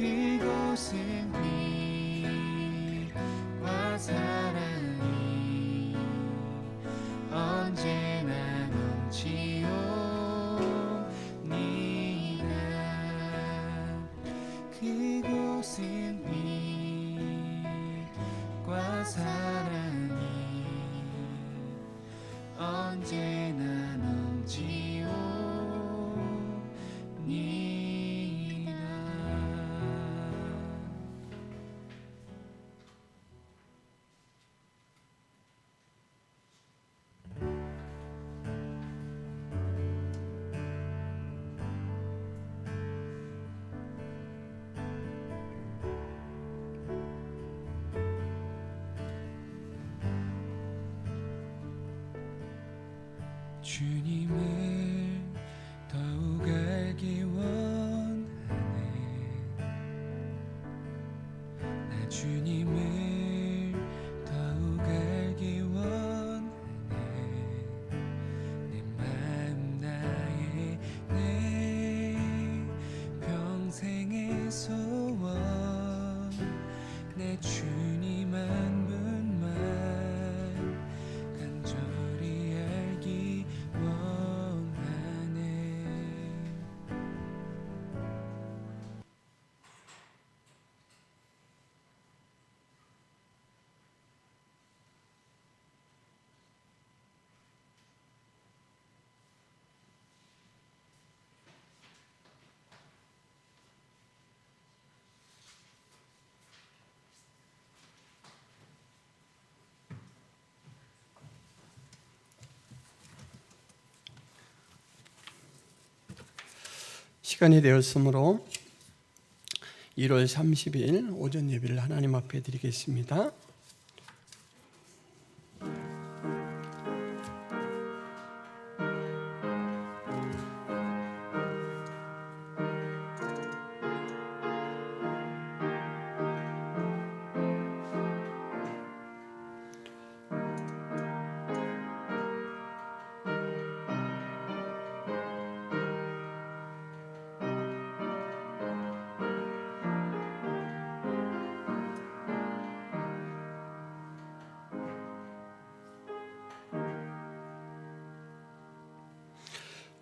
그곳은 빛과 사랑이 언제나 넘치옵니다. 그곳은 빛과 사랑이 언제나 넘치옵니다. 주님을 더욱 알기 원하네. 나 주님을 더욱 알기 원하네. 내 마음 나의 내 평생의 소원 내 주님 한 분만 간절히 알기 원하네. 시간이 되었으므로 1월 30일 오전 예배를 하나님 앞에 드리겠습니다.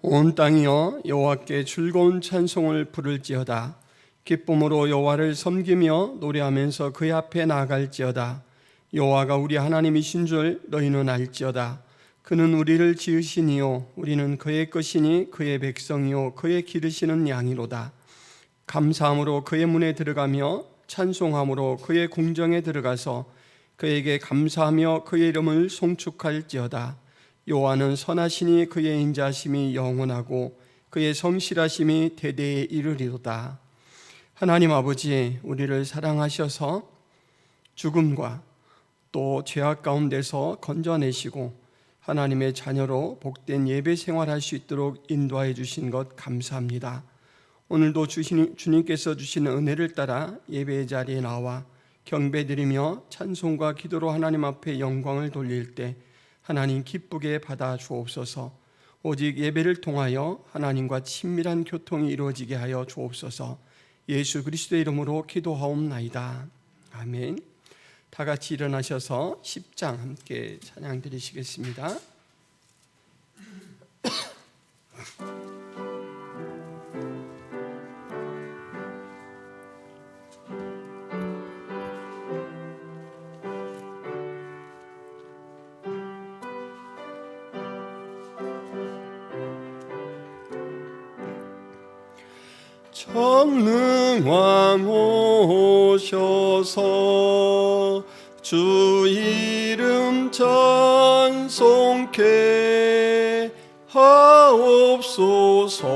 온 땅이여 여호와께 즐거운 찬송을 부를지어다. 기쁨으로 여호와를 섬기며 노래하면서 그의 앞에 나아갈지어다. 여호와가 우리 하나님이신 줄 너희는 알지어다. 그는 우리를 지으시니요 우리는 그의 것이니 그의 백성이요 그의 기르시는 양이로다. 감사함으로 그의 문에 들어가며 찬송함으로 그의 궁정에 들어가서 그에게 감사하며 그의 이름을 송축할지어다. 여호와는 선하시니 그의 인자심이 영원하고 그의 성실하심이 대대에 이르리로다. 하나님 아버지, 우리를 사랑하셔서 죽음과 또 죄악 가운데서 건져내시고 하나님의 자녀로 복된 예배 생활할 수 있도록 인도하여 주신 것 감사합니다. 오늘도 주님께서 주시는 은혜를 따라 예배의 자리에 나와 경배드리며 찬송과 기도로 하나님 앞에 영광을 돌릴 때 하나님 기쁘게 받아 주옵소서. 오직 예배를 통하여 하나님과 친밀한 교통이 이루어지게 하여 주옵소서. 예수 그리스도의 이름으로 기도하옵나이다. 아멘. 다 같이 일어나셔서 10장 함께 찬양 드리시겠습니다. 전능왕 오셔서 주 이름 찬송케 하옵소서.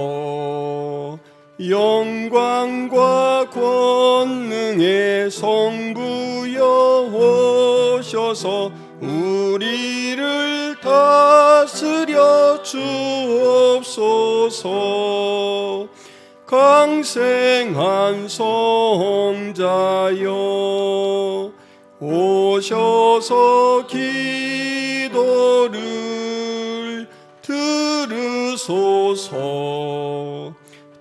영광과 권능의 성부여 오셔서 우리를 다스려 주옵소서. 강생한 성자여 오셔서 기도를 들으소서.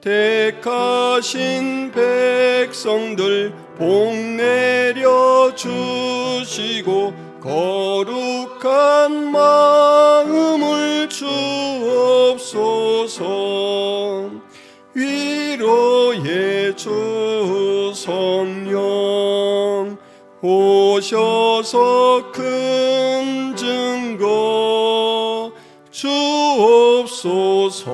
택하신 백성들 복 내려 주시고 거룩한 마음을 주옵소서. 위로의 주 성령 오셔서 큰 증거 주옵소서.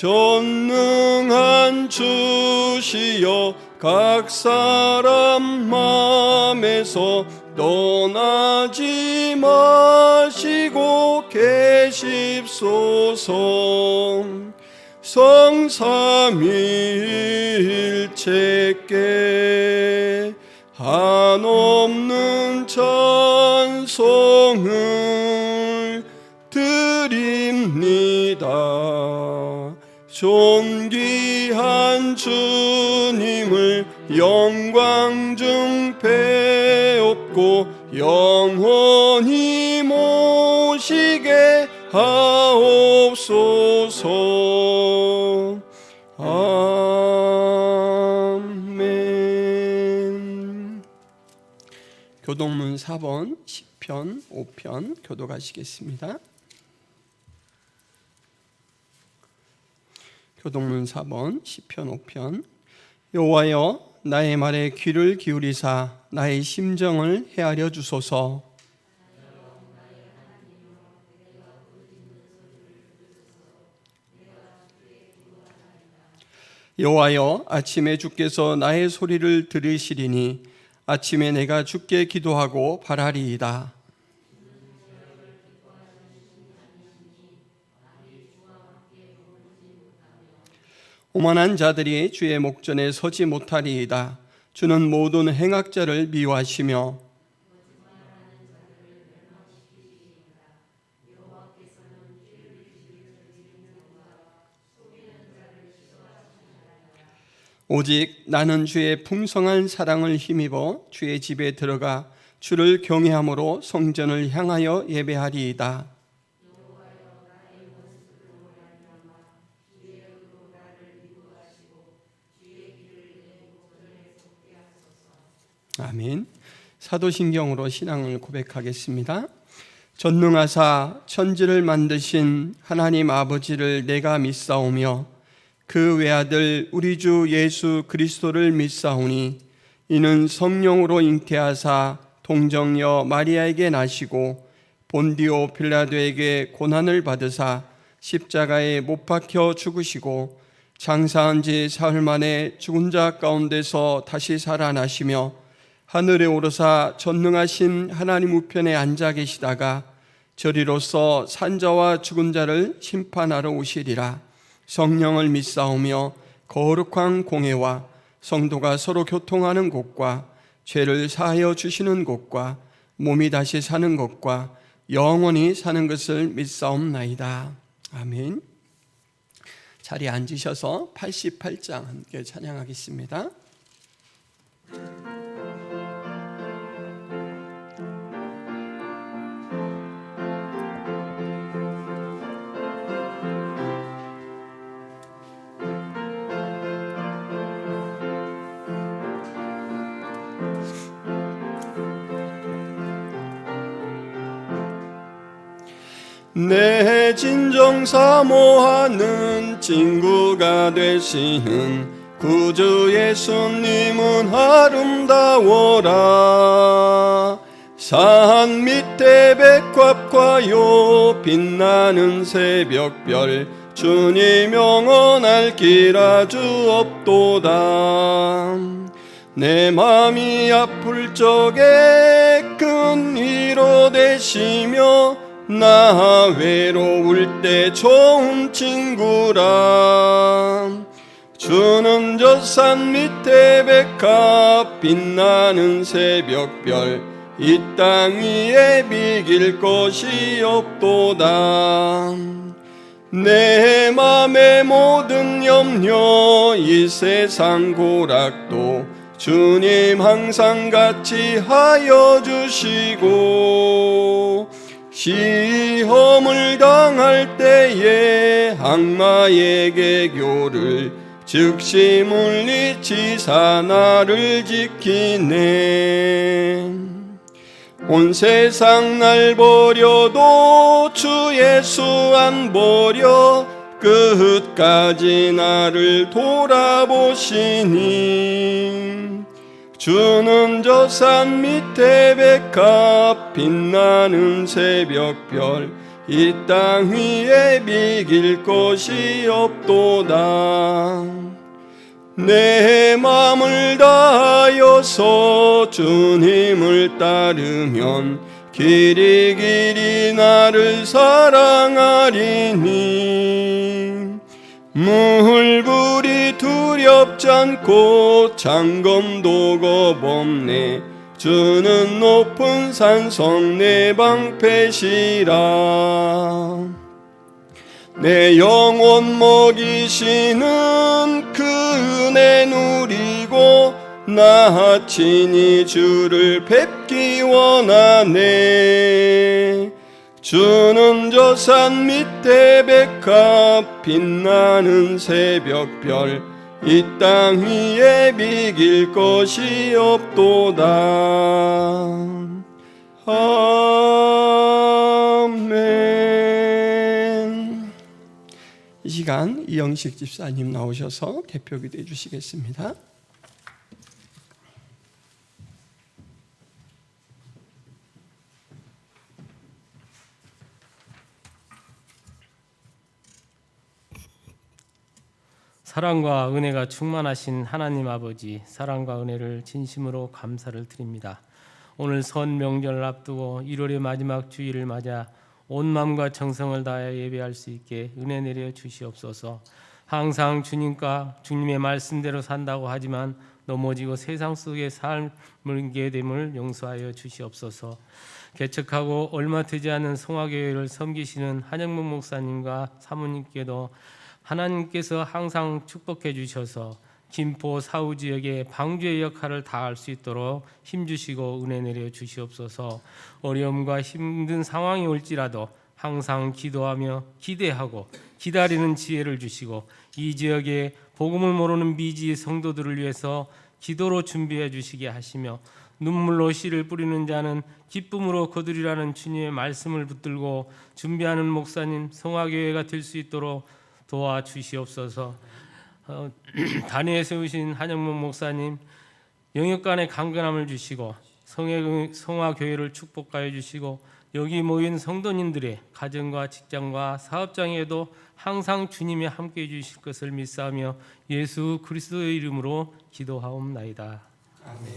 전능한 주시여 각 사람 맘에서 떠나지 마시고 계십소서. 성삼위일체께 한없는 찬송을 드립니다. 존귀한 주님을 영광 중 배옵고 영원히 모시게 하옵소서. 아멘. 교동문 4번, 시편 5편 교독하시겠습니다. 교동문 4번, 시편 5편. 여호와여, 나의 말에 귀를 기울이사 나의 심정을 헤아려 주소서. 여호와여, 아침에 주께서 나의 소리를 들으시리니 아침에 내가 주께 기도하고 바라리이다. 오만한 자들이 주의 목전에 서지 못하리이다. 주는 모든 행악자를 미워하시며 오직 나는 주의 풍성한 사랑을 힘입어 주의 집에 들어가 주를 경외함으로 성전을 향하여 예배하리이다. 아멘. 사도신경으로 신앙을 고백하겠습니다. 전능하사 천지를 만드신 하나님 아버지를 내가 믿사오며 그 외아들 우리 주 예수 그리스도를 믿사오니 이는 성령으로 잉태하사 동정녀 마리아에게 나시고 본디오 빌라도에게 고난을 받으사 십자가에 못 박혀 죽으시고 장사한 지 사흘 만에 죽은 자 가운데서 다시 살아나시며 하늘에 오르사 전능하신 하나님 우편에 앉아 계시다가 저리로서 산자와 죽은 자를 심판하러 오시리라. 성령을 믿사오며 거룩한 공회와 성도가 서로 교통하는 곳과 죄를 사하여 주시는 곳과 몸이 다시 사는 것과 영원히 사는 것을 믿사옵나이다. 아멘. 자리에 앉으셔서 88장 함께 찬양하겠습니다. 내 진정 사모하는 친구가 되시는 구주 예수님은 아름다워라. 산 밑에 백합과요 빛나는 새벽별 주님 영원할 길 아주 없도다. 내 맘이 아플 적에 큰 위로 되시며 나 외로울 때 좋은 친구라. 주는 저 산 밑에 백합 빛나는 새벽별 이 땅 위에 비길 것이 없도다. 내 맘의 모든 염려 이 세상 고락도 주님 항상 같이 하여 주시고 시험을 당할 때에 악마에게 교를 즉시 물리치사 나를 지키네. 온 세상 날 버려도 주 예수 안 버려 끝까지 나를 돌아보시니. 주는 저 산 밑에 백합 빛나는 새벽별 이 땅 위에 비길 것이 없도다. 내 맘을 다하여서 주님을 따르면 길이 길이 나를 사랑하리니. 물불이 두렵지 않고 창검도 겁없네. 주는 높은 산성 내 방패시라. 내 영혼 먹이시는 그 은혜 누리고 나 친히 주를 뵙기 원하네. 주는 저 산 밑에 백합 빛나는 새벽별 이 땅 위에 비길 것이 없도다. 아멘. 이 시간 이영식 집사님 나오셔서 개표기도 해주시겠습니다. 사랑과 은혜가 충만하신 하나님 아버지, 사랑과 은혜를 진심으로 감사를 드립니다. 오늘 선 명절을 앞두고 1월의 마지막 주일을 맞아 온 마음과 정성을 다해 예배할 수 있게 은혜 내려 주시옵소서. 항상 주님과 주님의 말씀대로 산다고 하지만 넘어지고 세상 속의 삶을 게 됨을 용서하여 주시옵소서. 개척하고 얼마 되지 않은 성화교회를 섬기시는 한영문 목사님과 사모님께도 하나님께서 항상 축복해 주셔서 김포 사후 지역의 방주의 역할을 다할 수 있도록 힘주시고 은혜 내려 주시옵소서. 어려움과 힘든 상황이 올지라도 항상 기도하며 기대하고 기다리는 지혜를 주시고 이 지역에 복음을 모르는 미지의 성도들을 위해서 기도로 준비해 주시게 하시며 눈물로 씨를 뿌리는 자는 기쁨으로 거두리라는 주님의 말씀을 붙들고 준비하는 목사님 성화교회가 될 수 있도록 도와주시옵소서. 단위에 세우신 한영문 목사님 영역간의 강건함을 주시고 성화교회를 축복하여 주시고 여기 모인 성도님들의 가정과 직장과 사업장에도 항상 주님이 함께해 주실 것을 믿사오며 예수 그리스도의 이름으로 기도하옵나이다. 아멘.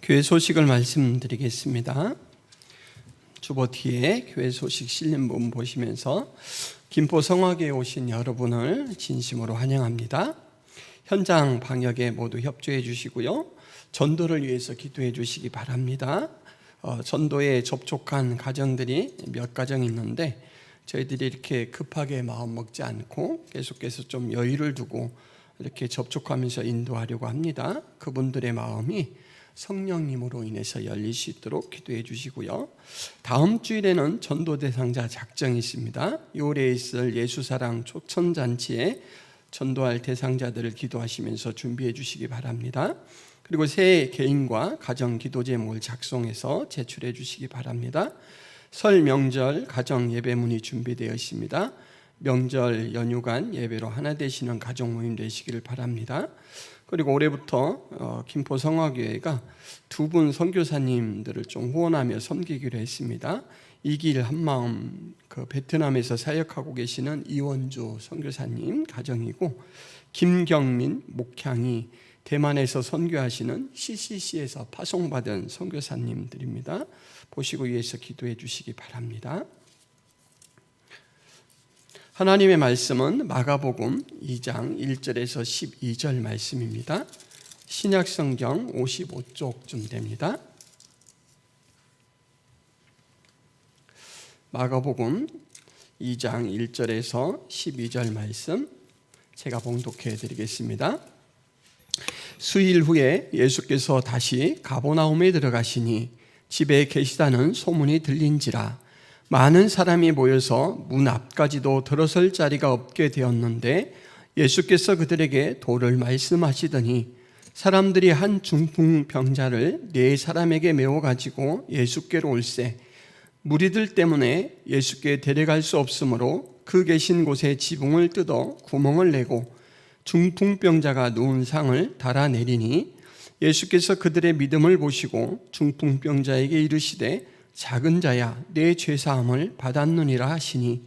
교회 소식을 말씀드리겠습니다. 주보 뒤에 교회 소식 실린 부분 보시면서 김포 성화교에 오신 여러분을 진심으로 환영합니다. 현장 방역에 모두 협조해 주시고요. 전도를 위해서 기도해 주시기 바랍니다. 전도에 접촉한 가정들이 몇 가정 있는데 저희들이 이렇게 급하게 마음 먹지 않고 계속해서 좀 여유를 두고 이렇게 접촉하면서 인도하려고 합니다. 그분들의 마음이 성령님으로 인해서 열릴 수 있도록 기도해 주시고요. 다음 주일에는 전도 대상자 작정이 있습니다. 6월에 있을 예수사랑 초천잔치에 전도할 대상자들을 기도하시면서 준비해 주시기 바랍니다. 그리고 새 개인과 가정 기도 제목을 작성해서 제출해 주시기 바랍니다. 설 명절 가정 예배문이 준비되어 있습니다. 명절 연휴간 예배로 하나 되시는 가정 모임 되시기를 바랍니다. 그리고 올해부터 김포 성화교회가 두 분 선교사님들을 좀 후원하며 섬기기로 했습니다. 이길 한마음 베트남에서 사역하고 계시는 이원주 선교사님 가정이고, 김경민 목향이 대만에서 선교하시는 CCC에서 파송받은 선교사님들입니다. 보시고 위해서 기도해 주시기 바랍니다. 하나님의 말씀은 마가복음 2장 1절에서 12절 말씀입니다. 신약성경 55쪽쯤 됩니다. 마가복음 2장 1절에서 12절 말씀 제가 봉독해 드리겠습니다. 수일 후에 예수께서 다시 가버나움에 들어가시니 집에 계시다는 소문이 들린지라 많은 사람이 모여서 문 앞까지도 들어설 자리가 없게 되었는데 예수께서 그들에게 도를 말씀하시더니 사람들이 한 중풍병자를 4사람에게 메워 가지고 예수께로 올세 무리들 때문에 예수께 데려갈 수 없으므로 그 계신 곳에 지붕을 뜯어 구멍을 내고 중풍병자가 누운 상을 달아내리니 예수께서 그들의 믿음을 보시고 중풍병자에게 이르시되 작은 자야 내 죄사함을 받았느니라 하시니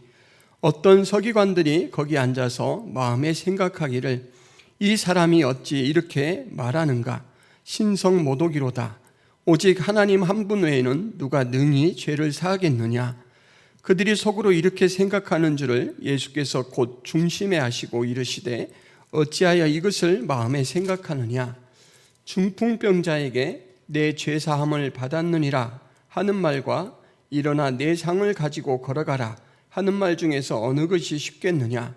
어떤 서기관들이 거기 앉아서 마음에 생각하기를 이 사람이 어찌 이렇게 말하는가 신성 모독이로다 오직 하나님 한 분 외에는 누가 능히 죄를 사하겠느냐 그들이 속으로 이렇게 생각하는 줄을 예수께서 곧 중심에 하시고 이르시되 어찌하여 이것을 마음에 생각하느냐 중풍병자에게 내 죄사함을 받았느니라 하는 말과 일어나 내 상을 가지고 걸어가라 하는 말 중에서 어느 것이 쉽겠느냐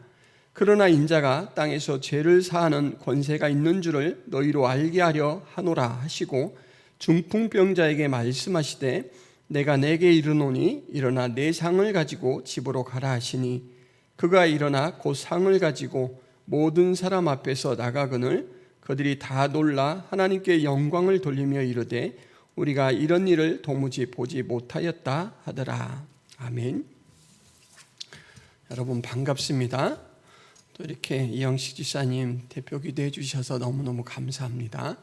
그러나 인자가 땅에서 죄를 사하는 권세가 있는 줄을 너희로 알게 하려 하노라 하시고 중풍병자에게 말씀하시되 내가 내게 이르노니 일어나 내 상을 가지고 집으로 가라 하시니 그가 일어나 곧 상을 가지고 모든 사람 앞에서 나가거늘 그들이 다 놀라 하나님께 영광을 돌리며 이르되 우리가 이런 일을 도무지 보지 못하였다 하더라. 아멘. 여러분 반갑습니다. 또 이렇게 이영식 지사님 대표 기도해 주셔서 너무너무 감사합니다.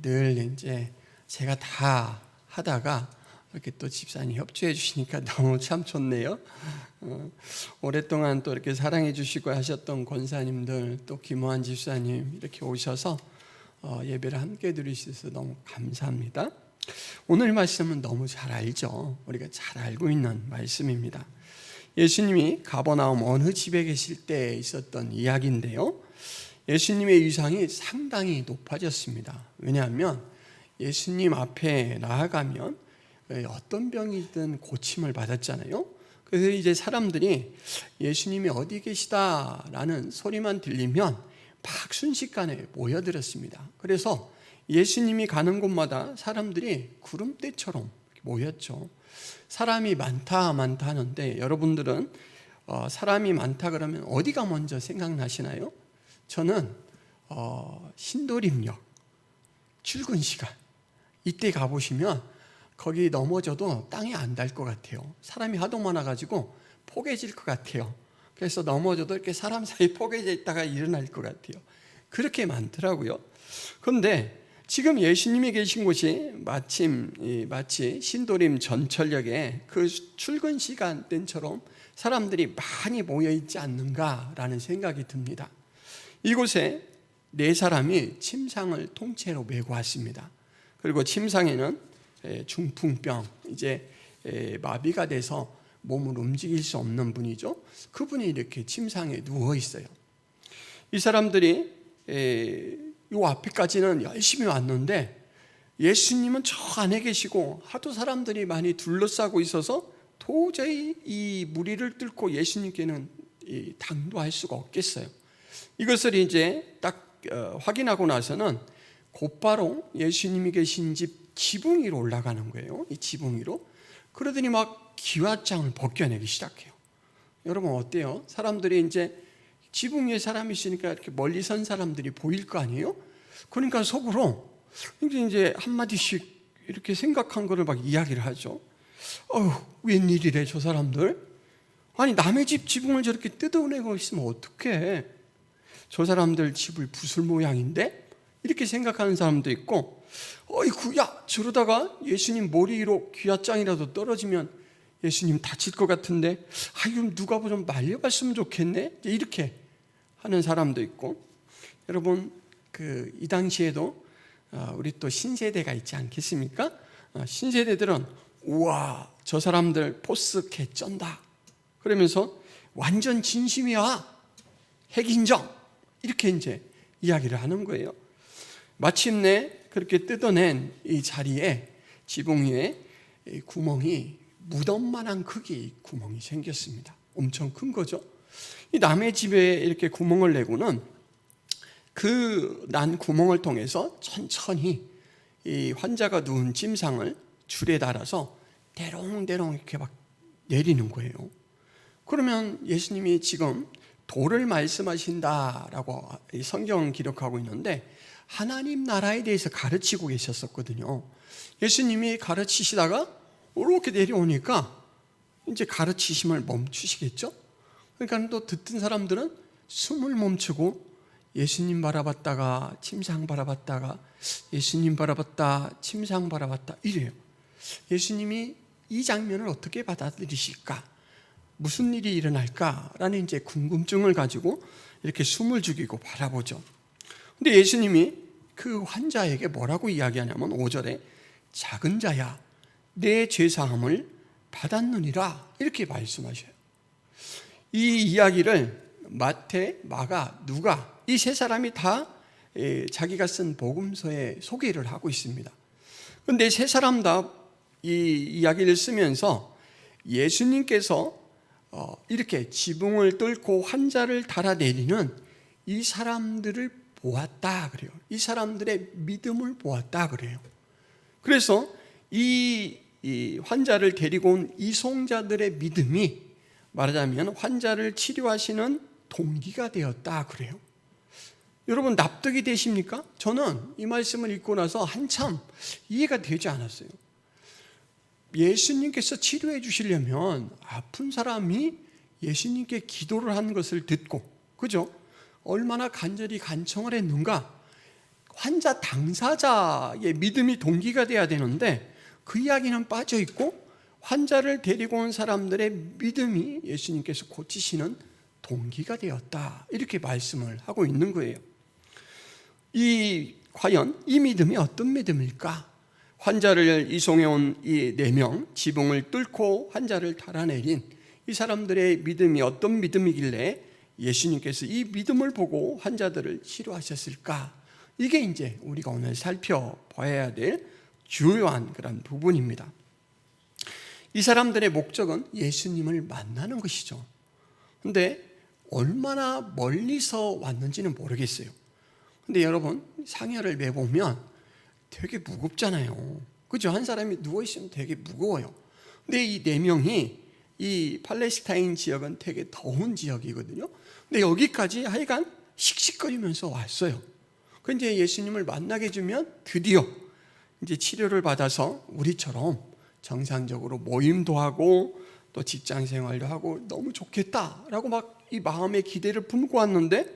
늘 이제 제가 다 하다가 이렇게 또 집사님 협조해 주시니까 너무 참 좋네요. 오랫동안 또 이렇게 사랑해 주시고 하셨던 권사님들 또 김호한 집사님 이렇게 오셔서 예배를 함께 드리셔서 너무 감사합니다. 오늘 말씀은 너무 잘 알죠. 우리가 잘 알고 있는 말씀입니다. 예수님이 가버나움 어느 집에 계실 때 있었던 이야기인데요. 예수님의 위상이 상당히 높아졌습니다. 왜냐하면 예수님 앞에 나아가면 어떤 병이든 고침을 받았잖아요. 그래서 이제 사람들이 예수님이 어디 계시다라는 소리만 들리면 막 순식간에 모여들었습니다. 그래서 예수님이 가는 곳마다 사람들이 구름대처럼 모였죠. 사람이 많다 하는데 여러분들은 사람이 많다 그러면 어디가 먼저 생각나시나요? 저는 신도림역 출근 시간 이때 가보시면 거기 넘어져도 땅에 안 닿을 것 같아요. 사람이 하도 많아가지고 포개질 것 같아요. 그래서 넘어져도 이렇게 사람 사이 포개져 있다가 일어날 것 같아요. 그렇게 많더라고요. 그런데 지금 예수님이 계신 곳이 마치 신도림 전철역에 그 출근 시간대처럼 사람들이 많이 모여있지 않는가라는 생각이 듭니다. 이곳에 4사람이 침상을 통째로 메고 왔습니다. 그리고 침상에는 중풍병, 이제 마비가 돼서 몸을 움직일 수 없는 분이죠. 그분이 이렇게 침상에 누워 있어요. 이 사람들이 요 앞에까지는 열심히 왔는데 예수님은 저 안에 계시고 하도 사람들이 많이 둘러싸고 있어서 도저히 이 무리를 뚫고 예수님께는 당도할 수가 없겠어요. 이것을 이제 딱 확인하고 나서는 곧바로 예수님이 계신 집 지붕 위로 올라가는 거예요. 이 지붕 위로. 그러더니 막 기와장을 벗겨내기 시작해요. 여러분 어때요? 사람들이 이제 지붕 위에 사람이 있으니까 이렇게 멀리 선 사람들이 보일 거 아니에요? 그러니까 속으로 이제 한마디씩 이렇게 생각한 거를 막 이야기를 하죠. 웬일이래 저 사람들? 아니 남의 집 지붕을 저렇게 뜯어내고 있으면 어떡해? 저 사람들 집을 부술 모양인데? 이렇게 생각하는 사람도 있고 어이구 야 저러다가 예수님 머리 위로 귀화장이라도 떨어지면 예수님 다칠 것 같은데 그럼 누가 좀 말려봤으면 좋겠네? 이렇게 하는 사람도 있고 여러분 이 당시에도 우리 또 신세대가 있지 않겠습니까? 신세대들은 우와 저 사람들 포스 개쩐다 그러면서 완전 진심이야. 핵인정. 이렇게 이제 이야기를 하는 거예요. 마침내 그렇게 뜯어낸 이 자리에 지붕 위에 구멍이 무덤만한 크기의 구멍이 생겼습니다. 엄청 큰 거죠. 이 남의 집에 이렇게 구멍을 내고는 그 난 구멍을 통해서 천천히 이 환자가 누운 침상을 줄에 달아서 대롱대롱 이렇게 막 내리는 거예요. 그러면 예수님이 지금 도를 말씀하신다라고 성경 기록하고 있는데 하나님 나라에 대해서 가르치고 계셨었거든요. 예수님이 가르치시다가 이렇게 내려오니까 이제 가르치심을 멈추시겠죠? 그러니까 또 듣던 사람들은 숨을 멈추고 예수님 바라봤다가 침상 바라봤다가 예수님 바라봤다 침상 바라봤다 이래요. 예수님이 이 장면을 어떻게 받아들이실까? 무슨 일이 일어날까라는 이제 궁금증을 가지고 이렇게 숨을 죽이고 바라보죠. 근데 예수님이 그 환자에게 뭐라고 이야기하냐면 5절에 작은 자야 내 죄사함을 받았느니라 이렇게 말씀하셔요. 이 이야기를 마태, 마가, 누가 이 세 사람이 다 자기가 쓴 복음서에 소개를 하고 있습니다. 그런데 세 사람 다 이 이야기를 쓰면서 예수님께서 이렇게 지붕을 뚫고 환자를 달아내리는 이 사람들을 보았다 그래요. 이 사람들의 믿음을 보았다 그래요. 그래서 이 환자를 데리고 온 이송자들의 믿음이 말하자면 환자를 치료하시는 동기가 되었다 그래요. 여러분 납득이 되십니까? 저는 이 말씀을 읽고 나서 한참 이해가 되지 않았어요. 예수님께서 치료해 주시려면 아픈 사람이 예수님께 기도를 한 것을 듣고, 그죠? 얼마나 간절히 간청을 했는가? 환자 당사자의 믿음이 동기가 돼야 되는데 그 이야기는 빠져 있고 환자를 데리고 온 사람들의 믿음이 예수님께서 고치시는 동기가 되었다. 이렇게 말씀을 하고 있는 거예요. 과연 이 믿음이 어떤 믿음일까? 환자를 이송해 온 이 4명, 지붕을 뚫고 환자를 달아내린 이 사람들의 믿음이 어떤 믿음이길래 예수님께서 이 믿음을 보고 환자들을 치료하셨을까? 이게 이제 우리가 오늘 살펴봐야 될 주요한 그런 부분입니다. 이 사람들의 목적은 예수님을 만나는 것이죠. 근데 얼마나 멀리서 왔는지는 모르겠어요. 근데 여러분, 상여를 매보면 되게 무겁잖아요. 그죠? 한 사람이 누워있으면 되게 무거워요. 근데 이 4명이 이 팔레스타인 지역은 되게 더운 지역이거든요. 근데 여기까지 하여간 씩씩거리면서 왔어요. 그 이제 예수님을 만나게 해주면 드디어 이제 치료를 받아서 우리처럼 정상적으로 모임도 하고 또 직장 생활도 하고 너무 좋겠다라고 막 이 마음의 기대를 품고 왔는데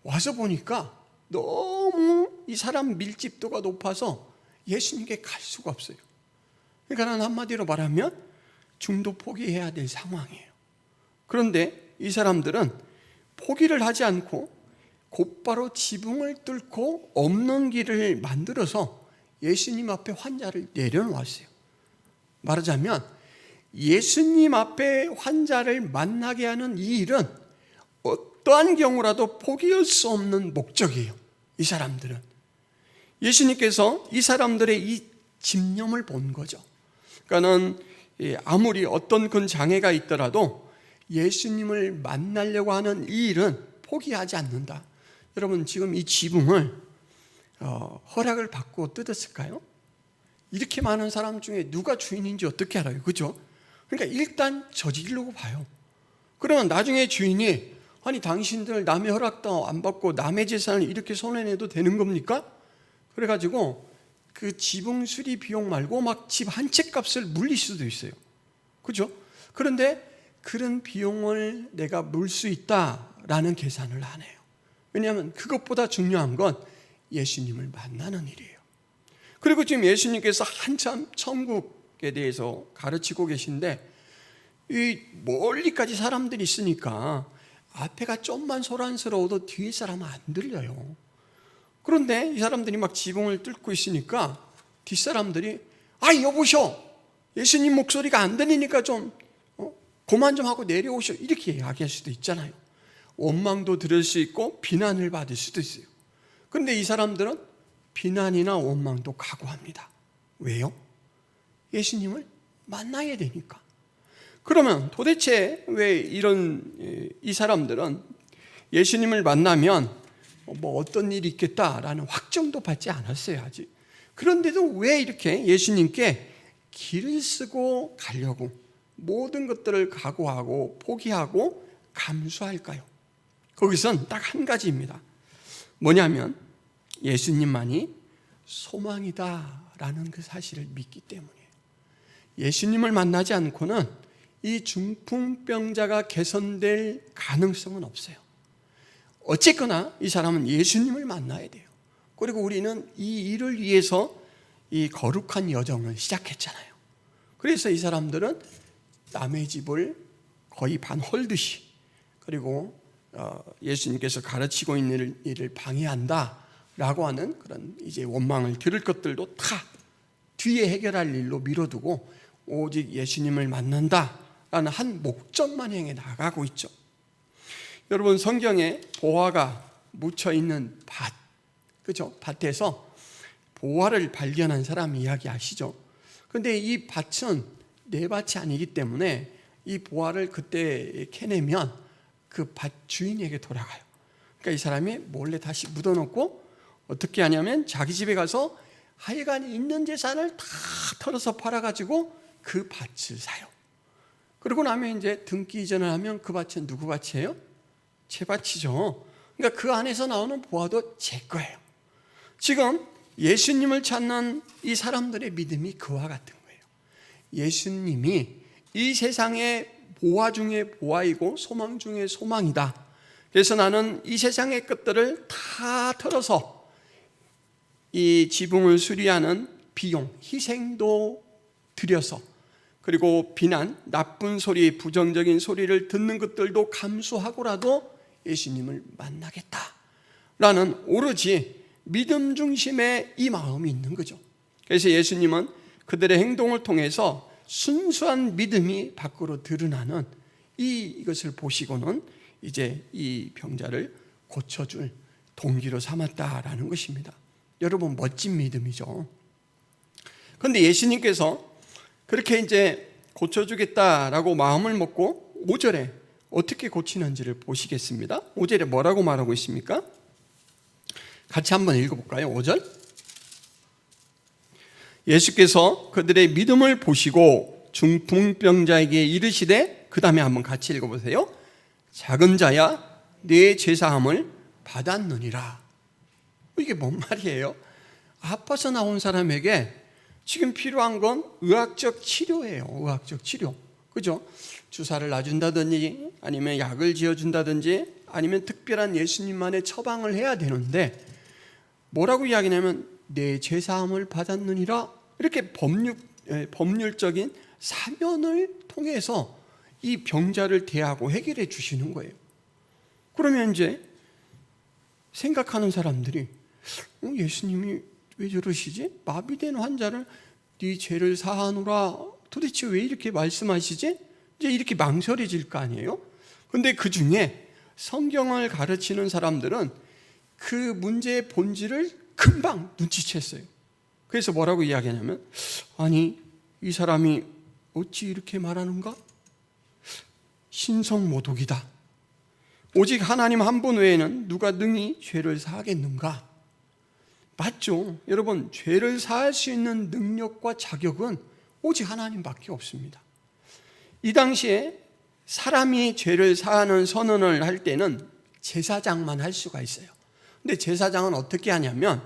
와서 보니까 너무 이 사람 밀집도가 높아서 예수님께 갈 수가 없어요. 그러니까 난 한마디로 말하면 중도 포기해야 될 상황이에요. 그런데 이 사람들은 포기를 하지 않고 곧바로 지붕을 뚫고 없는 길을 만들어서 예수님 앞에 환자를 내려놓았어요. 말하자면 예수님 앞에 환자를 만나게 하는 이 일은 어떠한 경우라도 포기할 수 없는 목적이에요. 이 사람들은 예수님께서 이 사람들의 이 집념을 본 거죠. 그러니까는 아무리 어떤 큰 장애가 있더라도 예수님을 만나려고 하는 이 일은 포기하지 않는다. 여러분 지금 이 지붕을 허락을 받고 뜯었을까요? 이렇게 많은 사람 중에 누가 주인인지 어떻게 알아요? 그죠? 그러니까 일단 저지르려고 봐요. 그러면 나중에 주인이 아니 당신들 남의 허락도 안 받고 남의 재산을 이렇게 손해내도 되는 겁니까? 그래가지고 그 지붕 수리 비용 말고 막 집 한 채 값을 물릴 수도 있어요. 그죠? 그런데 그런 비용을 내가 물 수 있다라는 계산을 안 해요. 왜냐하면 그것보다 중요한 건 예수님을 만나는 일이에요. 그리고 지금 예수님께서 한참 천국에 대해서 가르치고 계신데 이 멀리까지 사람들이 있으니까 앞에가 좀만 소란스러워도 뒤에 사람은 안 들려요. 그런데 이 사람들이 막 지붕을 뚫고 있으니까 뒷사람들이 여보셔 예수님 목소리가 안 들리니까 좀 그만 좀 하고 내려오시오, 이렇게 이야기할 수도 있잖아요. 원망도 들을 수 있고 비난을 받을 수도 있어요. 그런데 이 사람들은 비난이나 원망도 각오합니다. 왜요? 예수님을 만나야 되니까. 그러면 도대체 왜 이 사람들은 예수님을 만나면 뭐 어떤 일이 있겠다라는 확정도 받지 않았어요, 아직. 그런데도 왜 이렇게 예수님께 길을 쓰고 가려고 모든 것들을 각오하고 포기하고 감수할까요? 거기선 딱 한 가지입니다. 뭐냐면 예수님만이 소망이다라는 그 사실을 믿기 때문이에요. 예수님을 만나지 않고는 이 중풍병자가 개선될 가능성은 없어요. 어쨌거나 이 사람은 예수님을 만나야 돼요. 그리고 우리는 이 일을 위해서 이 거룩한 여정을 시작했잖아요. 그래서 이 사람들은 남의 집을 거의 반헐듯이, 그리고 예수님께서 가르치고 있는 일을 방해한다라고 하는 그런 이제 원망을 들을 것들도 다 뒤에 해결할 일로 미뤄두고 오직 예수님을 만난다라는 한 목적만 향해 나가고 있죠. 여러분, 성경에 보화가 묻혀 있는 밭, 그죠? 밭에서 보화를 발견한 사람 이야기 아시죠? 근데 이 밭은 내 밭이 아니기 때문에 이 보화를 그때 캐내면 그 밭 주인에게 돌아가요. 그러니까 이 사람이 몰래 다시 묻어놓고 어떻게 하냐면 자기 집에 가서 하여간 있는 재산을 다 털어서 팔아가지고 그 밭을 사요. 그러고 나면 이제 등기 이전을 하면 그 밭은 누구 밭이에요? 제 밭이죠. 그러니까 그 안에서 나오는 보화도 제 거예요. 지금 예수님을 찾는 이 사람들의 믿음이 그와 같은 거예요. 예수님이 이 세상의 보화 중에 보화이고 소망 중에 소망이다. 그래서 나는 이 세상의 것들을 다 털어서 이 지붕을 수리하는 비용, 희생도 들여서, 그리고 비난, 나쁜 소리, 부정적인 소리를 듣는 것들도 감수하고라도 예수님을 만나겠다라는 오로지 믿음 중심의 이 마음이 있는 거죠. 그래서 예수님은 그들의 행동을 통해서 순수한 믿음이 밖으로 드러나는 이것을 보시고는 이제 이 병자를 고쳐줄 동기로 삼았다라는 것입니다. 여러분, 멋진 믿음이죠. 그런데 예수님께서 그렇게 이제 고쳐주겠다라고 마음을 먹고 5절에 어떻게 고치는지를 보시겠습니다. 5절에 뭐라고 말하고 있습니까? 같이 한번 읽어볼까요? 5절. 예수께서 그들의 믿음을 보시고 중풍병자에게 이르시되, 그 다음에 한번 같이 읽어보세요. 작은 자야, 네 죄사함을 받았느니라. 이게 뭔 말이에요? 아파서 나온 사람에게 지금 필요한 건 의학적 치료예요. 의학적 치료. 그죠? 주사를 놔준다든지 아니면 약을 지어준다든지 아니면 특별한 예수님만의 처방을 해야 되는데 뭐라고 이야기냐면 내 죄사함을 받았느니라, 이렇게 법률적인 사면을 통해서 이 병자를 대하고 해결해 주시는 거예요. 그러면 이제 생각하는 사람들이 예수님이 왜 저러시지? 마비된 환자를 네 죄를 사하노라 도대체 왜 이렇게 말씀하시지? 이제 이렇게 망설여질 거 아니에요? 근데 그 중에 성경을 가르치는 사람들은 그 문제의 본질을 금방 눈치챘어요. 그래서 뭐라고 이야기하냐면, 아니 이 사람이 어찌 이렇게 말하는가? 신성모독이다. 오직 하나님 한 분 외에는 누가 능히 죄를 사하겠는가? 맞죠? 여러분, 죄를 사할 수 있는 능력과 자격은 오직 하나님밖에 없습니다. 이 당시에 사람이 죄를 사하는 선언을 할 때는 제사장만 할 수가 있어요. 근데 제사장은 어떻게 하냐면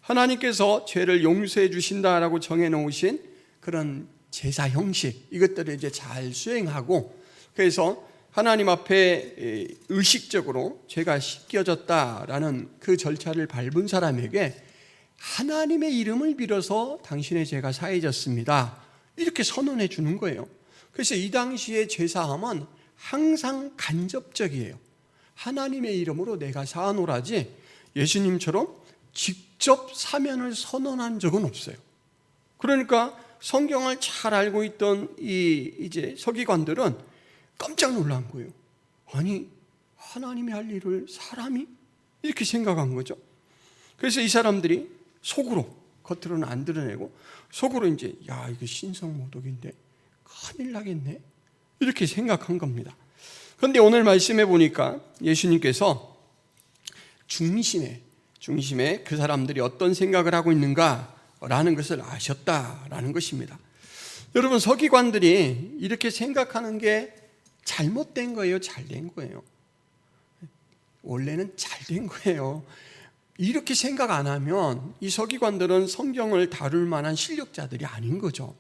하나님께서 죄를 용서해 주신다라고 정해놓으신 그런 제사 형식, 이것들을 이제 잘 수행하고, 그래서 하나님 앞에 의식적으로 죄가 씻겨졌다라는 그 절차를 밟은 사람에게 하나님의 이름을 빌어서 당신의 죄가 사해졌습니다, 이렇게 선언해 주는 거예요. 그래서 이 당시의 죄사함은 항상 간접적이에요. 하나님의 이름으로 내가 사하노라지 예수님처럼 직접 사면을 선언한 적은 없어요. 그러니까 성경을 잘 알고 있던 이제 서기관들은 깜짝 놀란 거예요. 아니, 하나님이 할 일을 사람이? 이렇게 생각한 거죠. 그래서 이 사람들이 속으로, 겉으로는 안 드러내고 속으로 이제 야, 이거 신성모독인데 큰일 나겠네, 이렇게 생각한 겁니다. 그런데 오늘 말씀해 보니까 예수님께서 중심에 그 사람들이 어떤 생각을 하고 있는가라는 것을 아셨다라는 것입니다. 여러분, 서기관들이 이렇게 생각하는 게 잘못된 거예요, 잘된 거예요? 원래는 잘된 거예요. 이렇게 생각 안 하면 이 서기관들은 성경을 다룰 만한 실력자들이 아닌 거죠.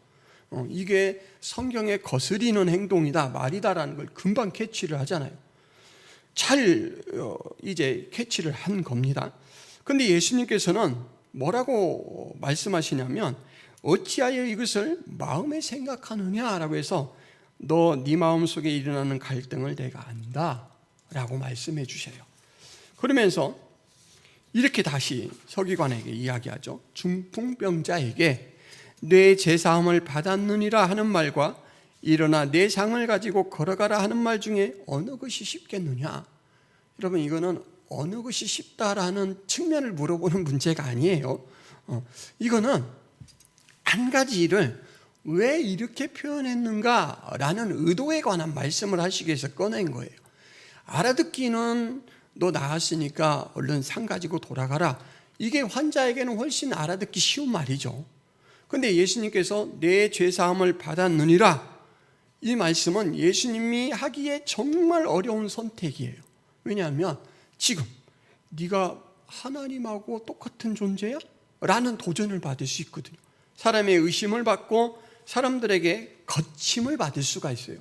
이게 성경에 거스리는 행동이다, 말이다라는 걸 금방 캐치를 하잖아요. 이제 캐치를 한 겁니다. 그런데 예수님께서는 뭐라고 말씀하시냐면, 어찌하여 이것을 마음에 생각하느냐라고 해서 너 네 마음속에 일어나는 갈등을 내가 안다 라고 말씀해 주셔요. 그러면서 이렇게 다시 서기관에게 이야기하죠. 중풍병자에게 내 제사함을 받았느니라 하는 말과 일어나 내 상을 가지고 걸어가라 하는 말 중에 어느 것이 쉽겠느냐. 여러분, 이거는 어느 것이 쉽다라는 측면을 물어보는 문제가 아니에요. 이거는 한 가지 일을 왜 이렇게 표현했는가라는 의도에 관한 말씀을 하시기 위해서 꺼낸 거예요. 알아듣기는 너 나았으니까 얼른 상 가지고 돌아가라, 이게 환자에게는 훨씬 알아듣기 쉬운 말이죠. 그런데 예수님께서 내 죄사함을 받았느니라, 이 말씀은 예수님이 하기에 정말 어려운 선택이에요. 왜냐하면 지금 네가 하나님하고 똑같은 존재야? 라는 도전을 받을 수 있거든요. 사람의 의심을 받고 사람들에게 거침을 받을 수가 있어요.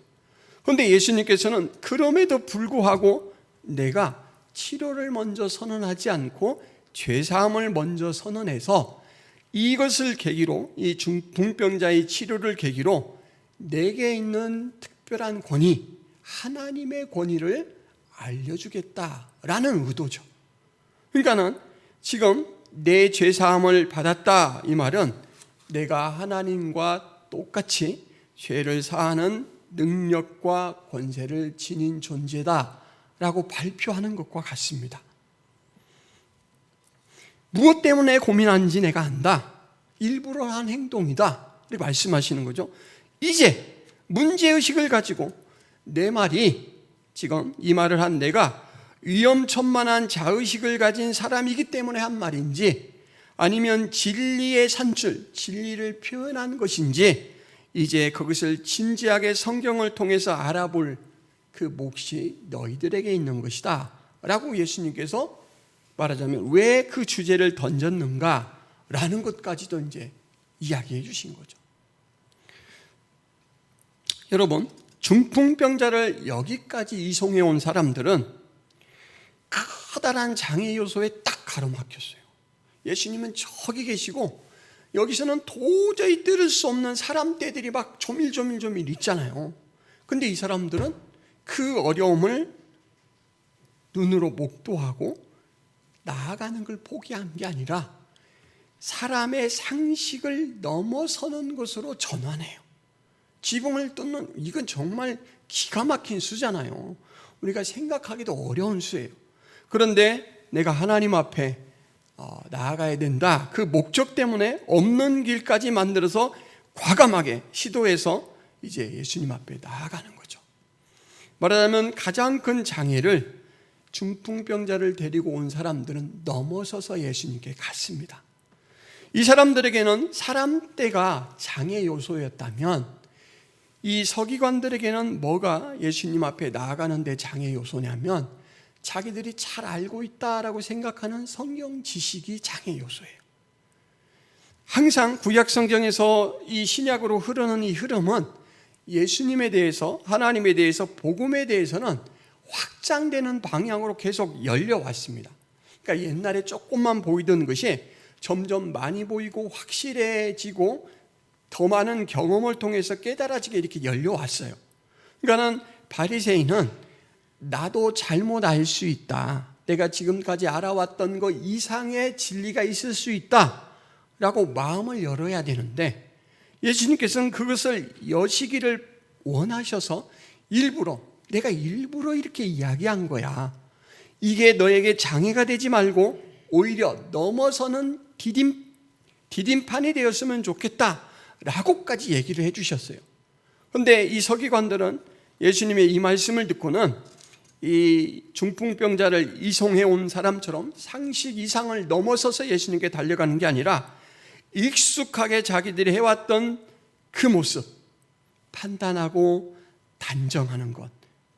그런데 예수님께서는 그럼에도 불구하고 내가 치료를 먼저 선언하지 않고 죄사함을 먼저 선언해서 이것을 계기로, 이 중풍병자의 치료를 계기로 내게 있는 특별한 권위, 하나님의 권위를 알려주겠다라는 의도죠. 그러니까는 지금 내 죄사함을 받았다, 이 말은 내가 하나님과 똑같이 죄를 사하는 능력과 권세를 지닌 존재다라고 발표하는 것과 같습니다. 무엇 때문에 고민하는지 내가 안다. 일부러 한 행동이다, 이렇게 말씀하시는 거죠. 이제 문제의식을 가지고 내 말이, 지금 이 말을 한 내가 위험천만한 자의식을 가진 사람이기 때문에 한 말인지, 아니면 진리의 산출, 진리를 표현한 것인지, 이제 그것을 진지하게 성경을 통해서 알아볼 그 몫이 너희들에게 있는 것이다 라고 예수님께서 말하자면 왜 그 주제를 던졌는가 라는 것까지도 이제 이야기해 주신 거죠. 여러분, 중풍병자를 여기까지 이송해 온 사람들은 커다란 장애 요소에 딱 가로막혔어요. 예수님은 저기 계시고 여기서는 도저히 들을 수 없는 사람떼들이 막 조밀조밀 있잖아요. 근데 이 사람들은 그 어려움을 눈으로 목도하고 나아가는 걸 포기한 게 아니라 사람의 상식을 넘어서는 것으로 전환해요. 지붕을 뚫는, 이건 정말 기가 막힌 수잖아요. 우리가 생각하기도 어려운 수예요. 그런데 내가 하나님 앞에 나아가야 된다, 그 목적 때문에 없는 길까지 만들어서 과감하게 시도해서 이제 예수님 앞에 나아가는 거죠. 말하자면 가장 큰 장애를, 중풍병자를 데리고 온 사람들은 넘어서서 예수님께 갔습니다. 이 사람들에게는 사람떼가 장애 요소였다면 이 서기관들에게는 뭐가 예수님 앞에 나아가는 데 장애 요소냐면 자기들이 잘 알고 있다라고 생각하는 성경 지식이 장애 요소예요. 항상 구약 성경에서 이 신약으로 흐르는 이 흐름은 예수님에 대해서, 하나님에 대해서, 복음에 대해서는 확장되는 방향으로 계속 열려왔습니다. 그러니까 옛날에 조금만 보이던 것이 점점 많이 보이고 확실해지고 더 많은 경험을 통해서 깨달아지게 이렇게 열려왔어요. 그러니까는 바리새인은 나도 잘못 알 수 있다, 내가 지금까지 알아왔던 것 이상의 진리가 있을 수 있다 라고 마음을 열어야 되는데, 예수님께서는 그것을 여시기를 원하셔서 일부러 내가 일부러 이렇게 이야기한 거야. 이게 너에게 장애가 되지 말고 오히려 넘어서는 디딤판이 되었으면 좋겠다 라고까지 얘기를 해주셨어요. 그런데 이 서기관들은 예수님의 이 말씀을 듣고는 이 중풍병자를 이송해 온 사람처럼 상식 이상을 넘어서서 예수님께 달려가는 게 아니라 익숙하게 자기들이 해왔던 그 모습, 판단하고 단정하는 것,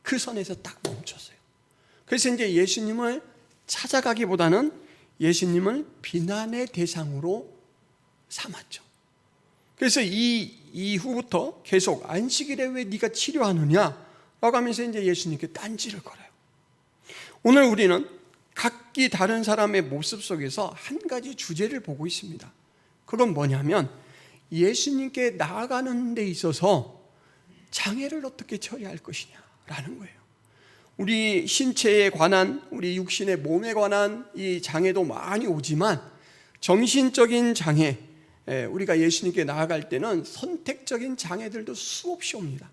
그 선에서 딱 멈췄어요. 그래서 이제 예수님을 찾아가기보다는 예수님을 비난의 대상으로 삼았죠. 그래서 이 이후부터 계속 안식일에 왜 네가 치료하느냐 라고 하면서 이제 예수님께 딴지를 걸어요. 오늘 우리는 각기 다른 사람의 모습 속에서 한 가지 주제를 보고 있습니다. 그건 뭐냐면 예수님께 나아가는 데 있어서 장애를 어떻게 처리할 것이냐라는 거예요. 우리 신체에 관한, 우리 육신의 몸에 관한 이 장애도 많이 오지만 정신적인 장애, 우리가 예수님께 나아갈 때는 선택적인 장애들도 수없이 옵니다.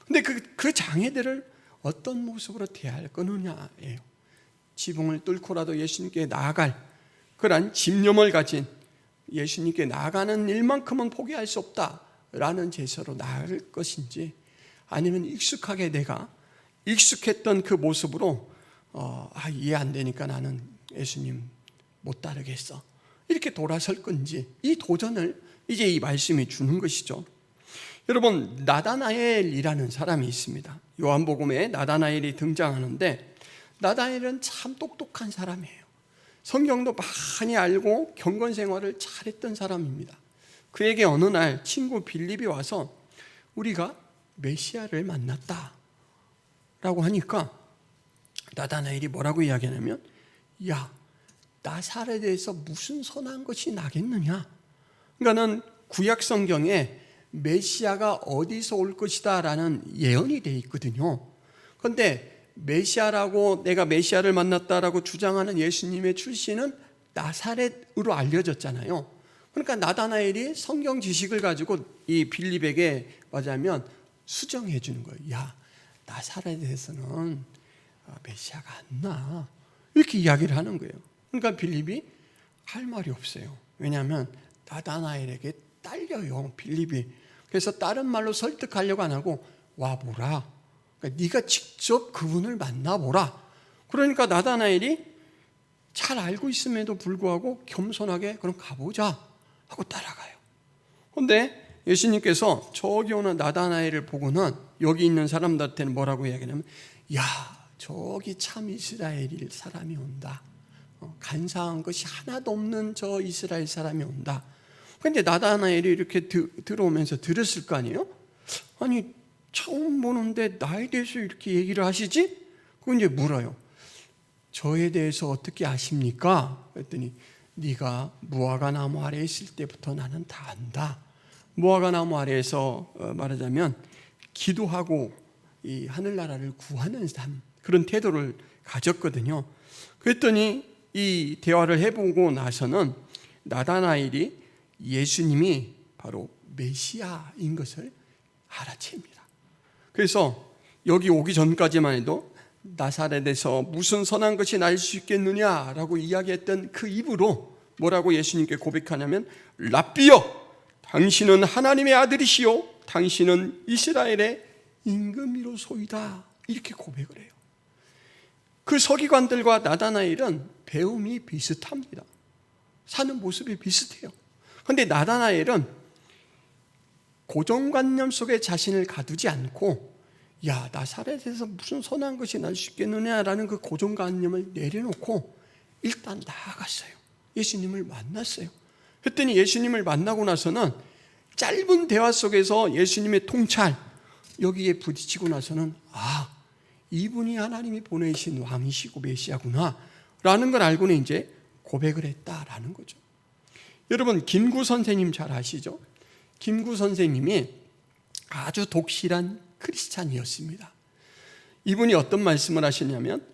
근데 그 장애들을 어떤 모습으로 대할 거느냐예요. 지붕을 뚫고라도 예수님께 나아갈 그런 집념을 가진, 예수님께 나아가는 일만큼은 포기할 수 없다라는 제서로 나아갈 것인지, 아니면 익숙하게 내가 익숙했던 그 모습으로 이해 안 되니까 나는 예수님 못 따르겠어, 이렇게 돌아설 건지, 이 도전을 이제 이 말씀이 주는 것이죠. 여러분, 나다나엘이라는 사람이 있습니다. 요한복음에 나다나엘이 등장하는데 나다나엘은 참 똑똑한 사람이에요. 성경도 많이 알고 경건 생활을 잘했던 사람입니다. 그에게 어느 날 친구 빌립이 와서 우리가 메시아를 만났다 라고 하니까 나다나엘이 뭐라고 이야기하냐면, 야, 나사렛에서 무슨 선한 것이 나겠느냐. 그러니까는 구약 성경에 메시아가 어디서 올 것이다 라는 예언이 되어 있거든요. 그런데 메시아라고, 내가 메시아를 만났다라고 주장하는 예수님의 출신은 나사렛으로 알려졌잖아요. 그러니까 나다나엘이 성경 지식을 가지고 이 빌립에게 맞으면 수정해 주는 거예요. 야, 나사렛에서는 메시아가 안 나, 이렇게 이야기를 하는 거예요. 그러니까 빌립이 할 말이 없어요. 왜냐하면 나다나엘에게 딸려요, 빌립이. 그래서 다른 말로 설득하려고 안 하고 와보라, 그러니까 네가 직접 그분을 만나보라. 그러니까 나다나엘이 잘 알고 있음에도 불구하고 겸손하게 그럼 가보자 하고 따라가요. 그런데 예수님께서 저기 오는 나다나엘을 보고는 여기 있는 사람들한테는 뭐라고 이야기하냐면, 야, 저기 참 이스라엘 사람이 온다. 간사한 것이 하나도 없는 저 이스라엘 사람이 온다. 그런데 나다나엘이 이렇게 들어오면서 들었을 거 아니에요? 아니, 처음 보는데 나에 대해서 이렇게 얘기를 하시지? 그건 이제 물어요. 저에 대해서 어떻게 아십니까? 그랬더니 네가 무화과 나무 아래에 있을 때부터 나는 다 안다. 무화과 나무 아래에서 말하자면 기도하고 이 하늘나라를 구하는 삶, 그런 태도를 가졌거든요. 그랬더니 이 대화를 해보고 나서는 나다나엘이 예수님이 바로 메시아인 것을 알아챕니다. 그래서 여기 오기 전까지만 해도 나사렛에서 무슨 선한 것이 날 수 있겠느냐라고 이야기했던 그 입으로 뭐라고 예수님께 고백하냐면, 랍비여, 당신은 하나님의 아들이시요 당신은 이스라엘의 임금이로소이다, 이렇게 고백을 해요. 그 서기관들과 나다나엘은 배움이 비슷합니다. 사는 모습이 비슷해요. 그런데 나다나엘은 고정관념 속에 자신을 가두지 않고, 야, 나사렛에서 무슨 선한 것이 날 수 있겠느냐라는 그 고정관념을 내려놓고 일단 나아갔어요. 예수님을 만났어요. 그랬더니 예수님을 만나고 나서는 짧은 대화 속에서 예수님의 통찰, 여기에 부딪히고 나서는 이분이 하나님이 보내신 왕이시고 메시아구나 라는 걸 알고는 이제 고백을 했다라는 거죠. 여러분, 김구 선생님 잘 아시죠? 김구 선생님이 아주 독실한 크리스찬이었습니다. 이분이 어떤 말씀을 하시냐면,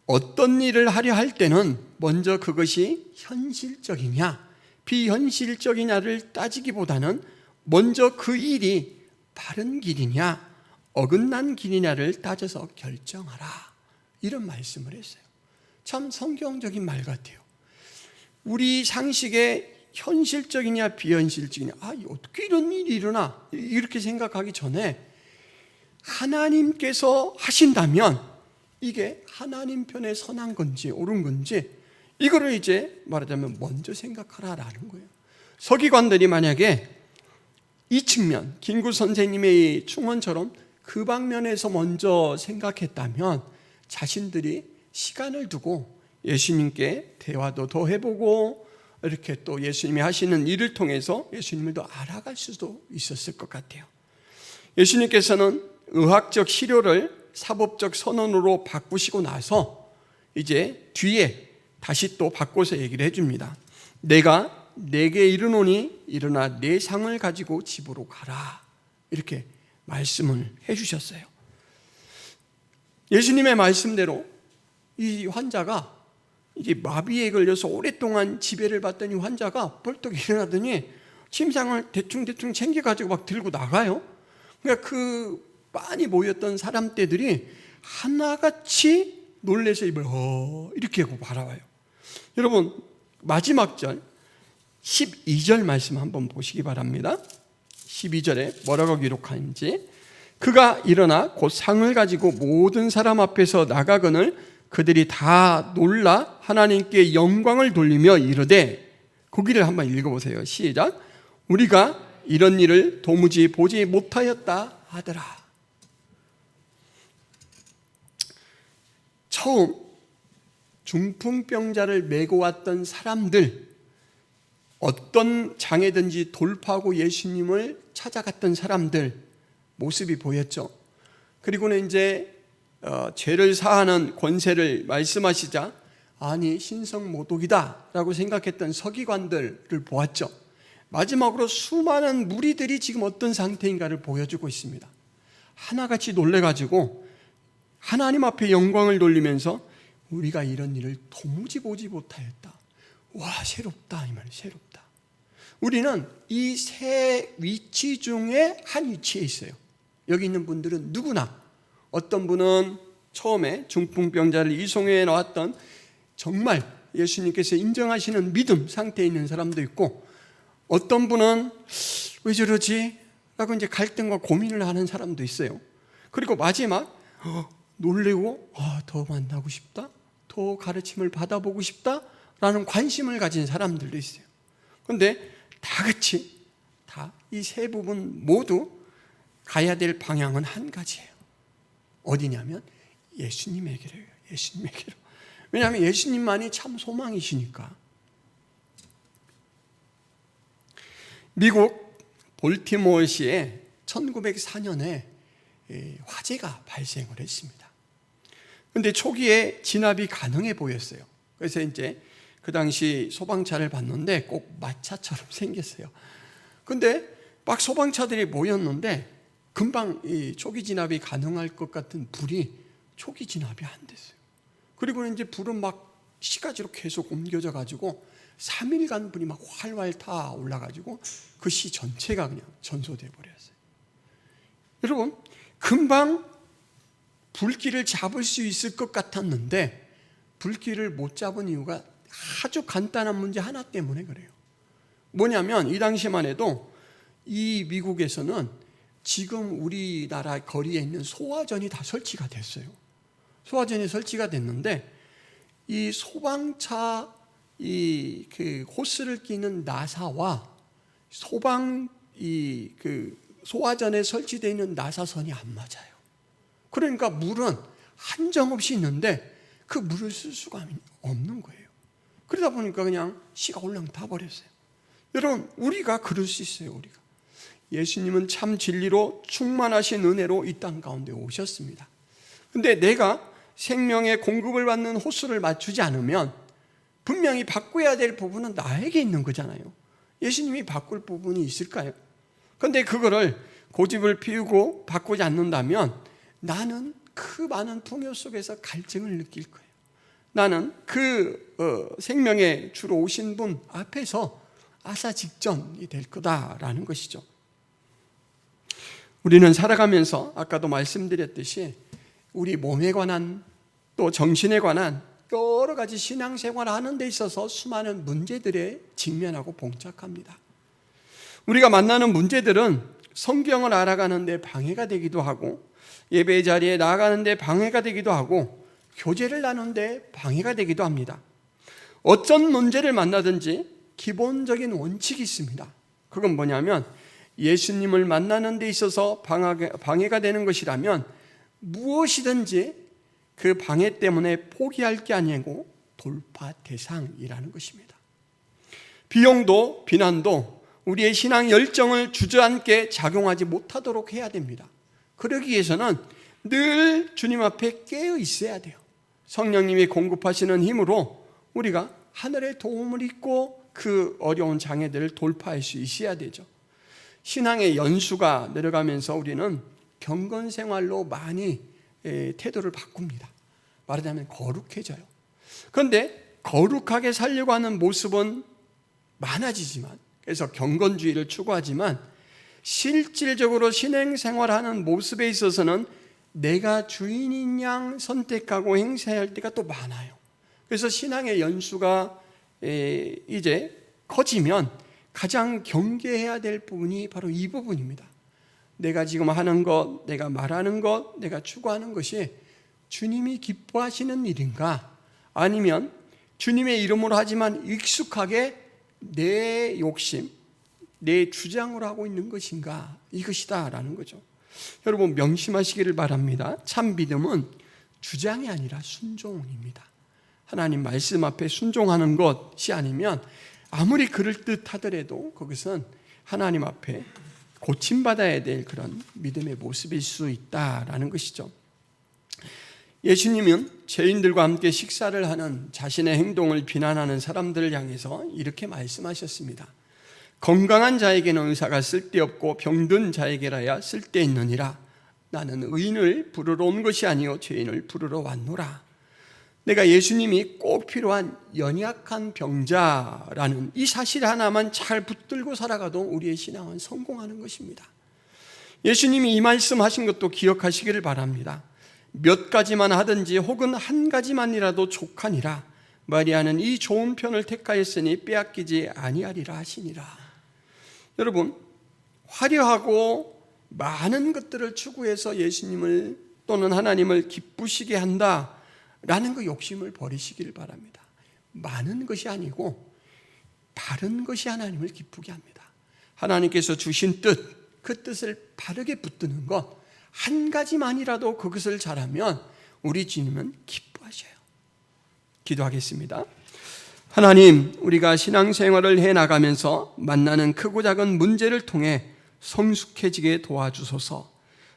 어떤 일을 하려 할 때는 먼저 그것이 현실적이냐 비현실적이냐를 따지기보다는 먼저 그 일이 바른 길이냐 어긋난 길이냐를 따져서 결정하라. 이런 말씀을 했어요. 참 성경적인 말 같아요. 우리 상식에 현실적이냐 비현실적이냐, 어떻게 이런 일이 일어나? 이렇게 생각하기 전에 하나님께서 하신다면 이게 하나님 편에 선한 건지 옳은 건지 이거를 이제 말하자면 먼저 생각하라라는 거예요. 서기관들이 만약에 이 측면, 김구 선생님의 충언처럼 그 방면에서 먼저 생각했다면 자신들이 시간을 두고 예수님께 대화도 더 해보고 이렇게 또 예수님이 하시는 일을 통해서 예수님을 더 알아갈 수도 있었을 것 같아요. 예수님께서는 의학적 시료를 사법적 선언으로 바꾸시고 나서 이제 뒤에 다시 또 바꿔서 얘기를 해줍니다. 내가 내게 이르노니 일어나 내 상을 가지고 집으로 가라. 이렇게 말씀을 해주셨어요. 예수님의 말씀대로 이 환자가 이제 마비에 걸려서 오랫동안 지배를 받던 이 환자가 벌떡 일어나더니 침상을 대충 챙겨가지고 막 들고 나가요. 그러니까 그 많이 모였던 사람들이 하나같이 놀라서 입을 이렇게 하고 바라봐요. 여러분 마지막 절 12절 말씀 한번 보시기 바랍니다. 12절에 뭐라고 기록하는지, 그가 일어나 곧 상을 가지고 모든 사람 앞에서 나가거늘 그들이 다 놀라 하나님께 영광을 돌리며 이르되, 거기를 한번 읽어보세요. 시작. 우리가 이런 일을 도무지 보지 못하였다 하더라. 처음 중풍병자를 메고 왔던 사람들, 어떤 장애든지 돌파하고 예수님을 찾아갔던 사람들 모습이 보였죠. 그리고는 이제 죄를 사하는 권세를 말씀하시자 아니 신성모독이다 라고 생각했던 서기관들을 보았죠. 마지막으로 수많은 무리들이 지금 어떤 상태인가를 보여주고 있습니다. 하나같이 놀래가지고 하나님 앞에 영광을 돌리면서 우리가 이런 일을 도무지 보지 못하였다. 와, 새롭다 이 말이에요. 새롭다. 우리는 이 세 위치 중에 한 위치에 있어요. 여기 있는 분들은 누구나, 어떤 분은 처음에 중풍병자를 이송해 나왔던 정말 예수님께서 인정하시는 믿음 상태에 있는 사람도 있고, 어떤 분은 왜 저러지? 라고 이제 갈등과 고민을 하는 사람도 있어요. 그리고 마지막 놀래고 더 만나고 싶다, 더 가르침을 받아보고 싶다 라는 관심을 가진 사람들도 있어요. 그런데 다 같이 다 이 세 부분 모두 가야 될 방향은 한 가지예요. 어디냐면 예수님에게로요. 예수님에게로. 왜냐하면 예수님만이 참 소망이시니까. 미국 볼티모어시에 1904년에 화재가 발생을 했습니다. 그런데 초기에 진압이 가능해 보였어요. 그래서 이제 그 당시 소방차를 봤는데 꼭 마차처럼 생겼어요. 근데 막 소방차들이 모였는데 금방 이 초기 진압이 가능할 것 같은 불이 초기 진압이 안 됐어요. 그리고는 이제 불은 막 시가지로 계속 옮겨져 가지고 3일간 불이 막 활활 타 올라가지고 그 시 전체가 그냥 전소돼 버렸어요. 여러분, 금방 불길을 잡을 수 있을 것 같았는데 불길을 못 잡은 이유가 아주 간단한 문제 하나 때문에 그래요. 뭐냐면 이 당시만 해도 이 미국에서는 지금 우리나라 거리에 있는 소화전이 다 설치가 됐어요. 소화전이 설치가 됐는데 이 소방차 그 호스를 끼는 나사와 소화전에 설치되어 있는 나사선이 안 맞아요. 그러니까 물은 한정없이 있는데 그 물을 쓸 수가 없는 거예요. 그러다 보니까 그냥 씨가 홀랑 다 버렸어요. 여러분, 우리가 그럴 수 있어요. 우리가 예수님은 참 진리로 충만하신 은혜로 이 땅 가운데 오셨습니다. 근데 내가 생명의 공급을 받는 호수를 맞추지 않으면 분명히 바꿔야 될 부분은 나에게 있는 거잖아요. 예수님이 바꿀 부분이 있을까요? 그런데 그거를 고집을 피우고 바꾸지 않는다면 나는 그 많은 풍요 속에서 갈증을 느낄 거예요. 나는 그 생명의 주로 오신 분 앞에서 아사직전이 될 거다라는 것이죠. 우리는 살아가면서 아까도 말씀드렸듯이 우리 몸에 관한 또 정신에 관한 여러 가지 신앙생활을 하는 데 있어서 수많은 문제들에 직면하고 봉착합니다. 우리가 만나는 문제들은 성경을 알아가는 데 방해가 되기도 하고, 예배 자리에 나아가는 데 방해가 되기도 하고, 교제를 나누는 데 방해가 되기도 합니다. 어떤 문제를 만나든지 기본적인 원칙이 있습니다. 그건 뭐냐면, 예수님을 만나는 데 있어서 방해가 되는 것이라면 무엇이든지 그 방해 때문에 포기할 게 아니고 돌파 대상이라는 것입니다. 비용도 비난도 우리의 신앙 열정을 주저앉게 작용하지 못하도록 해야 됩니다. 그러기 위해서는 늘 주님 앞에 깨어 있어야 돼요. 성령님이 공급하시는 힘으로 우리가 하늘의 도움을 입고 그 어려운 장애들을 돌파할 수 있어야 되죠. 신앙의 연수가 내려가면서 우리는 경건 생활로 많이 태도를 바꿉니다. 말하자면 거룩해져요. 그런데 거룩하게 살려고 하는 모습은 많아지지만, 그래서 경건주의를 추구하지만 실질적으로 신앙생활하는 모습에 있어서는 내가 주인인 양 선택하고 행세해야 할 때가 또 많아요. 그래서 신앙의 연수가 이제 커지면 가장 경계해야 될 부분이 바로 이 부분입니다. 내가 지금 하는 것, 내가 말하는 것, 내가 추구하는 것이 주님이 기뻐하시는 일인가? 아니면 주님의 이름으로 하지만 익숙하게 내 욕심, 내 주장으로 하고 있는 것인가? 이것이다 라는 거죠. 여러분 명심하시기를 바랍니다. 참 믿음은 주장이 아니라 순종입니다. 하나님 말씀 앞에 순종하는 것이 아니면 아무리 그럴듯하더라도 그것은 하나님 앞에 고침받아야 될 그런 믿음의 모습일 수 있다라는 것이죠. 예수님은 죄인들과 함께 식사를 하는 자신의 행동을 비난하는 사람들을 향해서 이렇게 말씀하셨습니다. 건강한 자에게는 의사가 쓸데없고 병든 자에게라야 쓸데있느니라. 나는 의인을 부르러 온 것이 아니요 죄인을 부르러 왔노라. 내가 예수님이 꼭 필요한 연약한 병자라는 이 사실 하나만 잘 붙들고 살아가도 우리의 신앙은 성공하는 것입니다. 예수님이 이 말씀하신 것도 기억하시기를 바랍니다. 몇 가지만 하든지 혹은 한 가지만이라도 족하니라. 마리아는 이 좋은 편을 택하였으니 빼앗기지 아니하리라 하시니라. 여러분, 화려하고 많은 것들을 추구해서 예수님을 또는 하나님을 기쁘시게 한다라는 그 욕심을 버리시기를 바랍니다. 많은 것이 아니고 바른 것이 하나님을 기쁘게 합니다. 하나님께서 주신 뜻, 그 뜻을 바르게 붙드는 것, 한 가지만이라도 그것을 잘하면 우리 주님은 기뻐하셔요. 기도하겠습니다. 하나님, 우리가 신앙생활을 해나가면서 만나는 크고 작은 문제를 통해 성숙해지게 도와주소서.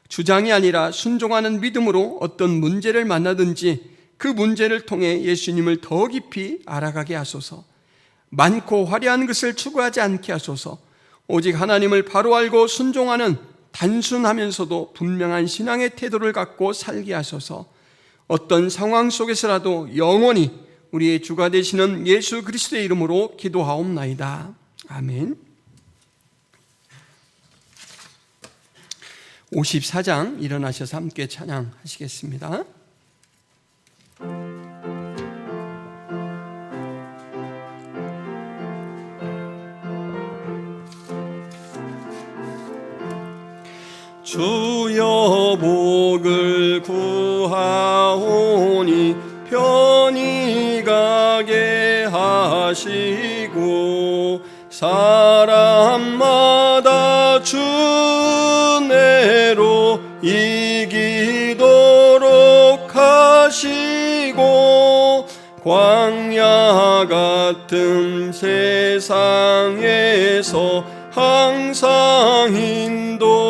주장이 아니라 순종하는 믿음으로 어떤 문제를 만나든지 그 문제를 통해 예수님을 더 깊이 알아가게 하소서. 많고 화려한 것을 추구하지 않게 하소서. 오직 하나님을 바로 알고 순종하는 단순하면서도 분명한 신앙의 태도를 갖고 살게 하소서. 어떤 상황 속에서라도 영원히 우리의 주가 되시는 예수 그리스도의 이름으로 기도하옵나이다. 아멘. 54장 일어나셔서 함께 찬양하시겠습니다. 주여 복을 구하오니 편히 가게 하시고 사람마다 주 은혜로 이기도록 하시고 광야 같은 세상에서 항상 인도하소서.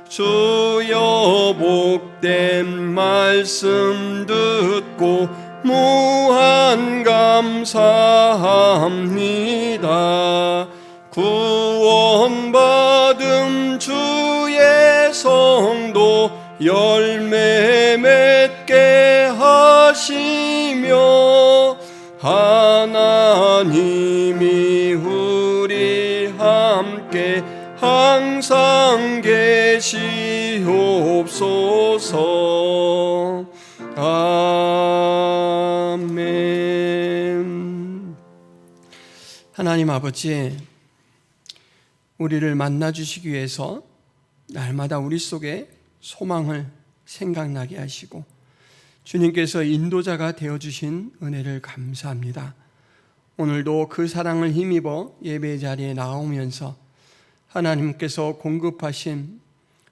주여 복된 말씀 듣고 무한 감사합니다. 구원받은 주의 성도 열매 맺게 하시며 하나님이 우리 함께 항상 계시옵소서. 아멘. 하나님 아버지, 우리를 만나 주시기 위해서 날마다 우리 속에 소망을 생각나게 하시고 주님께서 인도자가 되어주신 은혜를 감사합니다. 오늘도 그 사랑을 힘입어 예배 자리에 나오면서 하나님께서 공급하신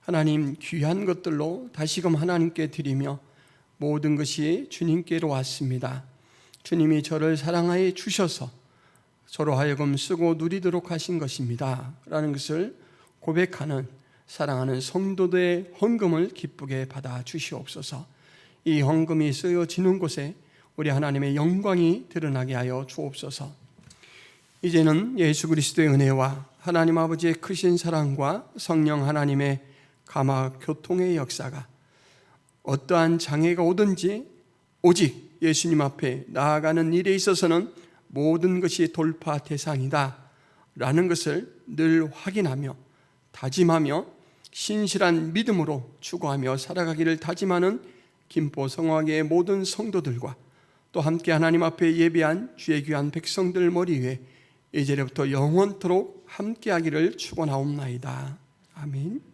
하나님 귀한 것들로 다시금 하나님께 드리며 모든 것이 주님께로 왔습니다. 주님이 저를 사랑하여 주셔서 저로 하여금 쓰고 누리도록 하신 것입니다 라는 것을 고백하는 사랑하는 성도들의 헌금을 기쁘게 받아 주시옵소서. 이 헌금이 쓰여지는 곳에 우리 하나님의 영광이 드러나게 하여 주옵소서. 이제는 예수 그리스도의 은혜와 하나님 아버지의 크신 사랑과 성령 하나님의 감화 교통의 역사가 어떠한 장애가 오든지 오직 예수님 앞에 나아가는 일에 있어서는 모든 것이 돌파 대상이다 라는 것을 늘 확인하며 다짐하며 신실한 믿음으로 추구하며 살아가기를 다짐하는 김포 성화교의 모든 성도들과 또 함께 하나님 앞에 예배한 주의 귀한 백성들 머리 위에 이제부터 영원토록 함께하기를 축원하옵나이다. 아멘.